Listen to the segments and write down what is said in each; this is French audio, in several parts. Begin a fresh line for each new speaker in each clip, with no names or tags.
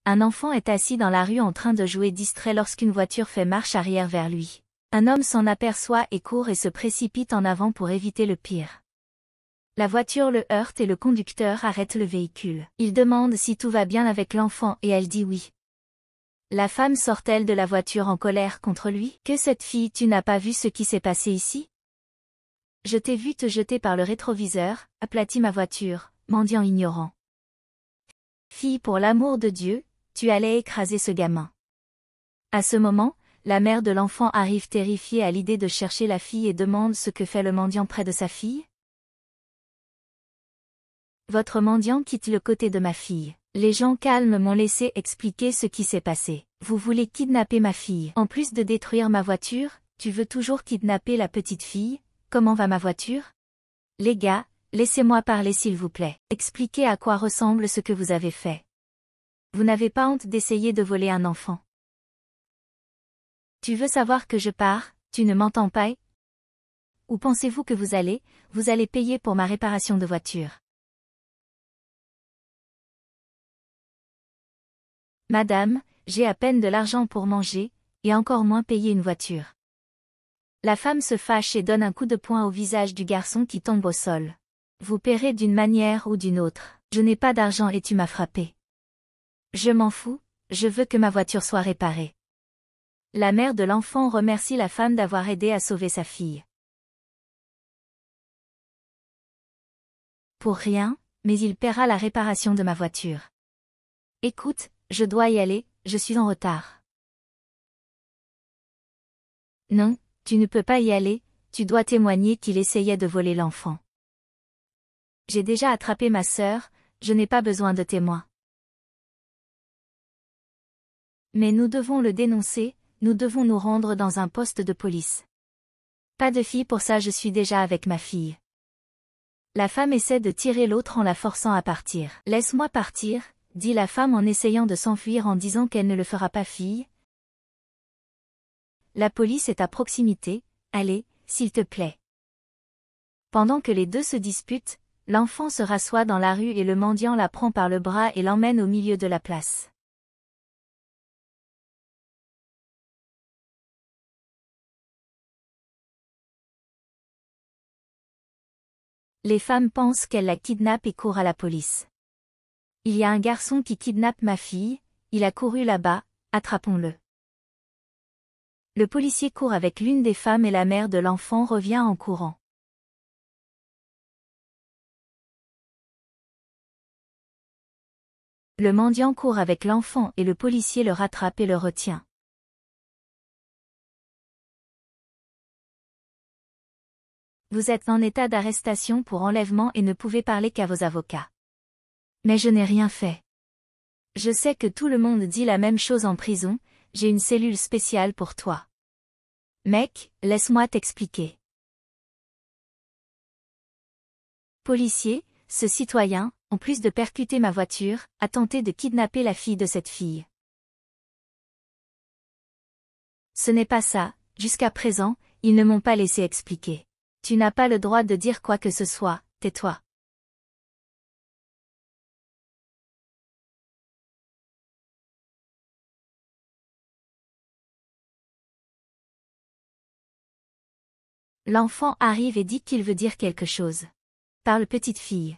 Un enfant est assis dans la rue en train de jouer distrait lorsqu'une voiture fait marche arrière vers lui. Un homme s'en aperçoit et court et se précipite en avant pour éviter le pire. La voiture le heurte et le conducteur arrête le véhicule. Il demande si tout va bien avec l'enfant et elle dit oui. La femme sort-elle de la voiture en colère contre lui? Que cette fille, tu n'as pas vu ce qui s'est passé ici? Je t'ai vu te jeter par le rétroviseur, aplatis ma voiture, mendiant ignorant. Fille, pour l'amour de Dieu, tu allais écraser ce gamin. À ce moment, la mère de l'enfant arrive terrifiée à l'idée de chercher la fille et demande ce que fait le mendiant près de sa fille. Votre mendiant quitte le côté de ma fille. Les gens calmes m'ont laissé expliquer ce qui s'est passé. Vous voulez kidnapper ma fille. En plus de détruire ma voiture, tu veux toujours kidnapper la petite fille. Comment va ma voiture? Les gars, laissez-moi parler s'il vous plaît. Expliquez à quoi ressemble ce que vous avez fait. Vous n'avez pas honte d'essayer de voler un enfant? Tu veux savoir que je pars, tu ne m'entends pas? Où pensez-vous que vous allez payer pour ma réparation de voiture. Madame, j'ai à peine de l'argent pour manger, et encore moins payer une voiture. La femme se fâche et donne un coup de poing au visage du garçon qui tombe au sol. Vous paierez d'une manière ou d'une autre. Je n'ai pas d'argent et tu m'as frappé. Je m'en fous, je veux que ma voiture soit réparée. La mère de l'enfant remercie la femme d'avoir aidé à sauver sa fille. Pour rien, mais il paiera la réparation de ma voiture. Écoute, je dois y aller, je suis en retard. Non, tu ne peux pas y aller, tu dois témoigner qu'il essayait de voler l'enfant. J'ai déjà attrapé ma sœur, je n'ai pas besoin de témoins. Mais nous devons le dénoncer, nous devons nous rendre dans un poste de police. Pas de fille pour ça, je suis déjà avec ma fille. La femme essaie de tirer l'autre en la forçant à partir. Laisse-moi partir, dit la femme en essayant de s'enfuir en disant qu'elle ne le fera pas fille. La police est à proximité, allez, s'il te plaît. Pendant que les deux se disputent, l'enfant se rassoit dans la rue et le mendiant la prend par le bras et l'emmène au milieu de la place. Les femmes pensent qu'elle la kidnappe et courent à la police. Il y a un garçon qui kidnappe ma fille, il a couru là-bas, attrapons-le. Le policier court avec l'une des femmes et la mère de l'enfant revient en courant. Le mendiant court avec l'enfant et le policier le rattrape et le retient. Vous êtes en état d'arrestation pour enlèvement et ne pouvez parler qu'à vos avocats. Mais je n'ai rien fait. Je sais que tout le monde dit la même chose en prison, j'ai une cellule spéciale pour toi. Mec, laisse-moi t'expliquer. Policier, ce citoyen, en plus de percuter ma voiture, a tenté de kidnapper la fille de cette fille. Ce n'est pas ça, jusqu'à présent, ils ne m'ont pas laissé expliquer. Tu n'as pas le droit de dire quoi que ce soit, tais-toi. L'enfant arrive et dit qu'il veut dire quelque chose. Parle petite fille.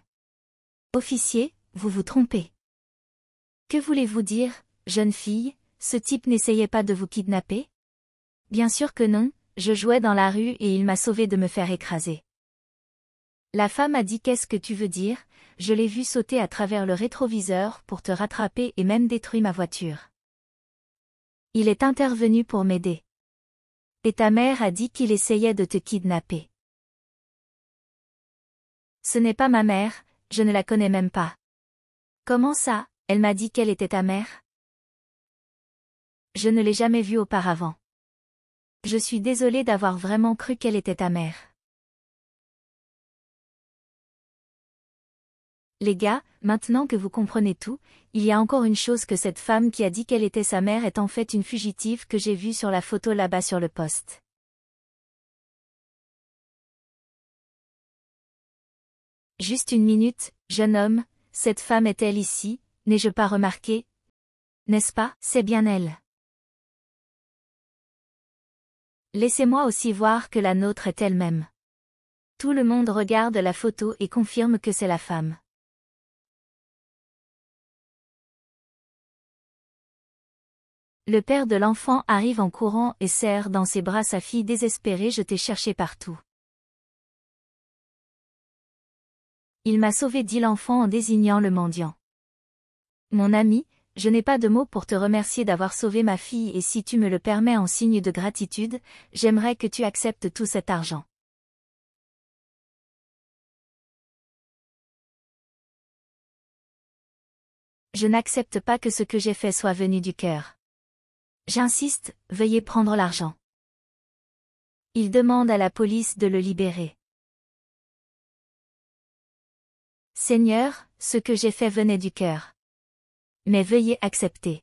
Officier, vous vous trompez. Que voulez-vous dire, jeune fille, ce type n'essayait pas de vous kidnapper? Bien sûr que non, je jouais dans la rue et il m'a sauvé de me faire écraser. La femme a dit qu'est-ce que tu veux dire, je l'ai vu sauter à travers le rétroviseur pour te rattraper et même détruire ma voiture. Il est intervenu pour m'aider. Et ta mère a dit qu'il essayait de te kidnapper. Ce n'est pas ma mère, je ne la connais même pas. Comment ça, elle m'a dit qu'elle était ta mère? Je ne l'ai jamais vue auparavant. Je suis désolée d'avoir vraiment cru qu'elle était ta mère. Les gars, maintenant que vous comprenez tout, il y a encore une chose que cette femme qui a dit qu'elle était sa mère est en fait une fugitive que j'ai vue sur la photo là-bas sur le poste. Juste une minute, jeune homme, cette femme est-elle ici, n'ai-je pas remarqué? N'est-ce pas, c'est bien elle. Laissez-moi aussi voir que la nôtre est elle-même. Tout le monde regarde la photo et confirme que c'est la femme. Le père de l'enfant arrive en courant et serre dans ses bras sa fille désespérée. Je t'ai cherché partout. Il m'a sauvé, dit l'enfant en désignant le mendiant. Mon ami, je n'ai pas de mots pour te remercier d'avoir sauvé ma fille et si tu me le permets en signe de gratitude, j'aimerais que tu acceptes tout cet argent. Je n'accepte pas que ce que j'ai fait soit venu du cœur. J'insiste, veuillez prendre l'argent. Il demande à la police de le libérer. Seigneur, ce que j'ai fait venait du cœur. Mais veuillez accepter.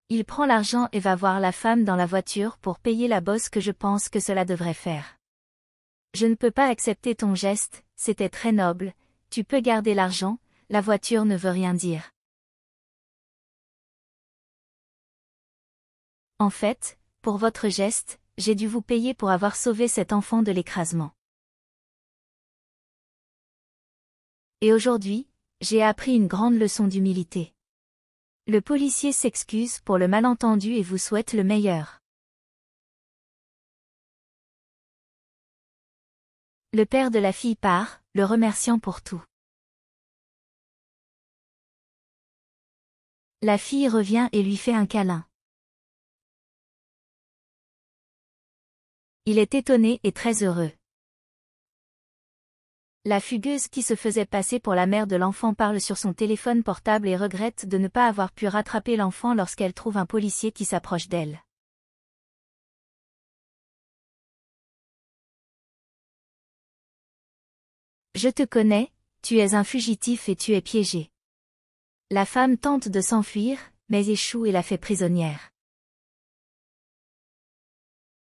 Il prend l'argent et va voir la femme dans la voiture pour payer la bosse que je pense que cela devrait faire. Je ne peux pas accepter ton geste, c'était très noble, tu peux garder l'argent, la voiture ne veut rien dire. En fait, pour votre geste, j'ai dû vous payer pour avoir sauvé cet enfant de l'écrasement. Et aujourd'hui, j'ai appris une grande leçon d'humilité. Le policier s'excuse pour le malentendu et vous souhaite le meilleur. Le père de la fille part, le remerciant pour tout. La fille revient et lui fait un câlin. Il est étonné et très heureux. La fugueuse qui se faisait passer pour la mère de l'enfant parle sur son téléphone portable et regrette de ne pas avoir pu rattraper l'enfant lorsqu'elle trouve un policier qui s'approche d'elle. Je te connais, tu es un fugitif et tu es piégé. La femme tente de s'enfuir, mais échoue et la fait prisonnière.